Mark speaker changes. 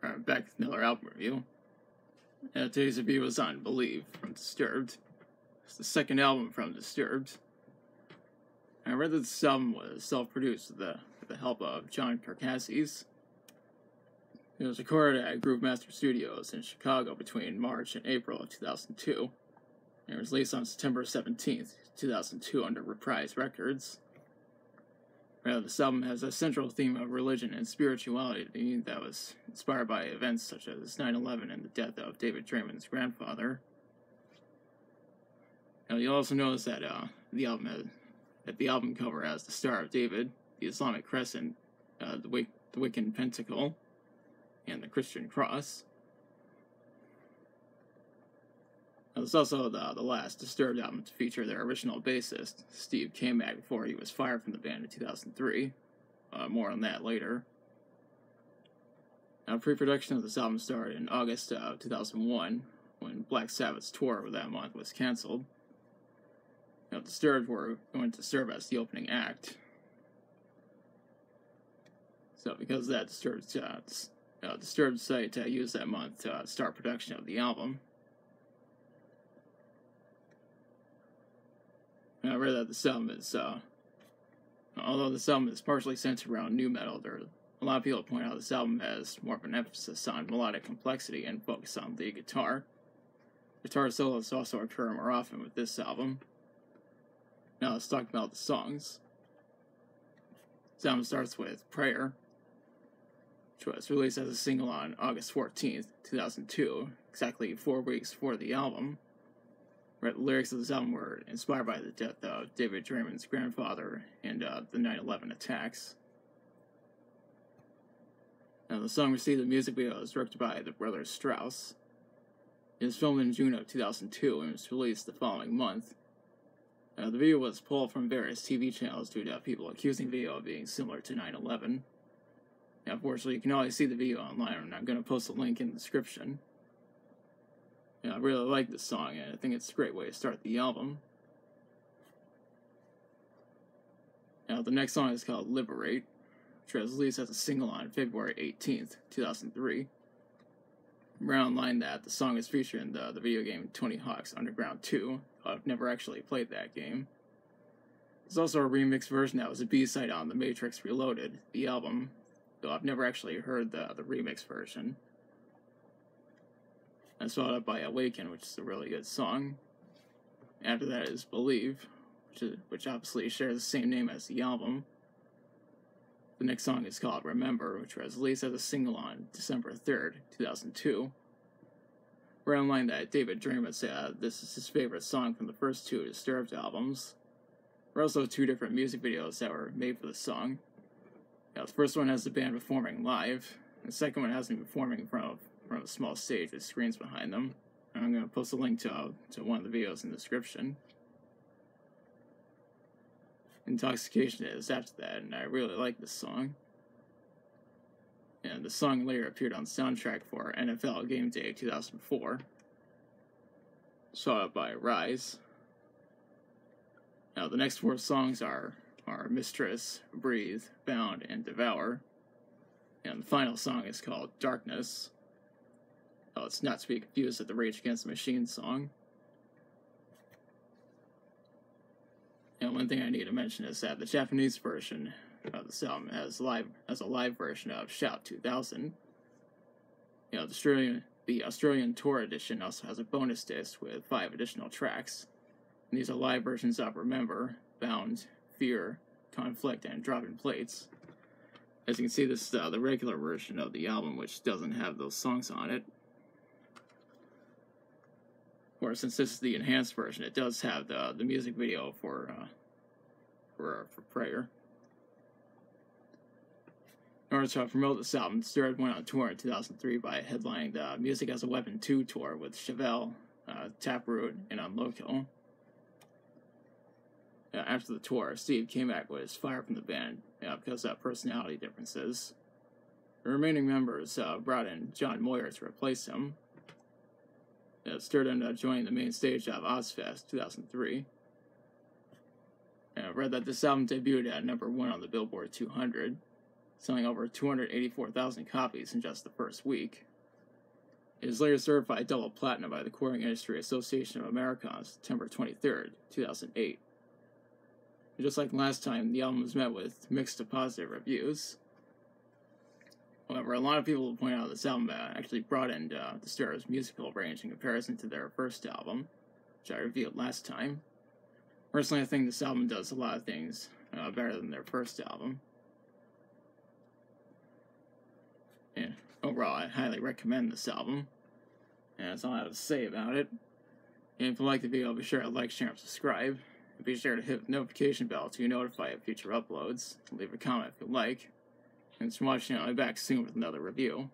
Speaker 1: back with another album review. Today's review is on Believe from Disturbed. It's the second album from Disturbed. I read that this album was self-produced with the help of John Kirkazis. It was recorded at Groove Master Studios in Chicago between March and April of 2002. And it was released on September 17th, 2002 under Reprise Records. This album has a central theme of religion and spirituality that was inspired by events such as 9/11 and the death of David Draymond's grandfather. You'll also notice that the album cover has the Star of David, the Islamic Crescent, the Wiccan Pentacle, and the Christian Cross. It's also the last Disturbed album to feature their original bassist, Steve Kamack, before he was fired from the band in 2003. More on that later. Pre-production of this album started in August of 2001, when Black Sabbath's tour of that month was cancelled. Disturbed were going to serve as the opening act. So because of that, Disturbed decided to use that month to start production of the album. I read that this album is, although this album is partially centered around nu metal, there are a lot of people point out this album has more of an emphasis on melodic complexity and focus on lead guitar. Guitar solos also occur more often with this album. Now let's talk about the songs. This album starts with Prayer, which was released as a single on August 14th, 2002, exactly 4 weeks before the album. The lyrics of this album were inspired by the death of David Draymond's grandfather and the 9/11 attacks. Now, the song received a music video that was directed by the brothers Strauss. It was filmed in June of 2002 and was released the following month. The video was pulled from various TV channels due to people accusing the video of being similar to 9/11. Now, unfortunately, you can always see the video online, and I'm going to post a link in the description. I really like this song, and I think it's a great way to start the album. Now, the next song is called Liberate, which was released as a single on February 18th, 2003. Around line that the song is featured in the video game Tony Hawk's Underground 2. I've never actually played that game. There's also a remix version that was a B-side on The Matrix Reloaded, the album, though I've never actually heard the remix version. That's followed up by Awaken, which is a really good song. After that is Believe, which obviously shares the same name as the album. The next song is called Remember, which was released as a single on December 3rd, 2002. We're on line that David Draymond said this is his favorite song from the first two Disturbed albums. There are also two different music videos that were made for the song. The first one has the band performing live, and the second one has them performing in front of a small stage with screens behind them. And I'm going to post a link to one of the videos in the description. Intoxication is after that, and I really like this song. And the song later appeared on the soundtrack for NFL Game Day 2004. Followed up by Rise. Now the next four songs are Mistress, Breathe, Bound, and Devour. And the final song is called Darkness. It's not to be confused with the Rage Against the Machine song. And one thing I need to mention is that the Japanese version of this album has a live version of Shout 2000. The Australian tour edition also has a bonus disc with 5 additional tracks. And these are live versions of Remember, Bound, Fear, Conflict, and Dropping Plates. As you can see, this is the regular version of the album, which doesn't have those songs on it. Or since this is the enhanced version, it does have the music video for Prayer. In order to promote this album, Disturbed went on tour in 2003 by headlining the Music as a Weapon 2 tour with Chevelle, Taproot, and Unloco. After the tour, Steve Kamack was fired from the band because of personality differences. The remaining members brought in John Moyer to replace him. Disturbed ended up joining the main stage of Ozfest 2003. I read that this album debuted at number 1 on the Billboard 200. selling over 284,000 copies in just the first week. It was later certified double platinum by the Recording Industry Association of America on September 23, 2008. And just like last time, the album was met with mixed to positive reviews. However, a lot of people point out this album actually broadened the Stars' musical range in comparison to their first album, which I reviewed last time. Personally, I think this album does a lot of things better than their first album. And overall, I highly recommend this album. And that's all I have to say about it. And if you like the video, be sure to like, share, and subscribe. And be sure to hit the notification bell to be notified of future uploads. Leave a comment if you like. Thanks for watching. I'll be back soon with another review.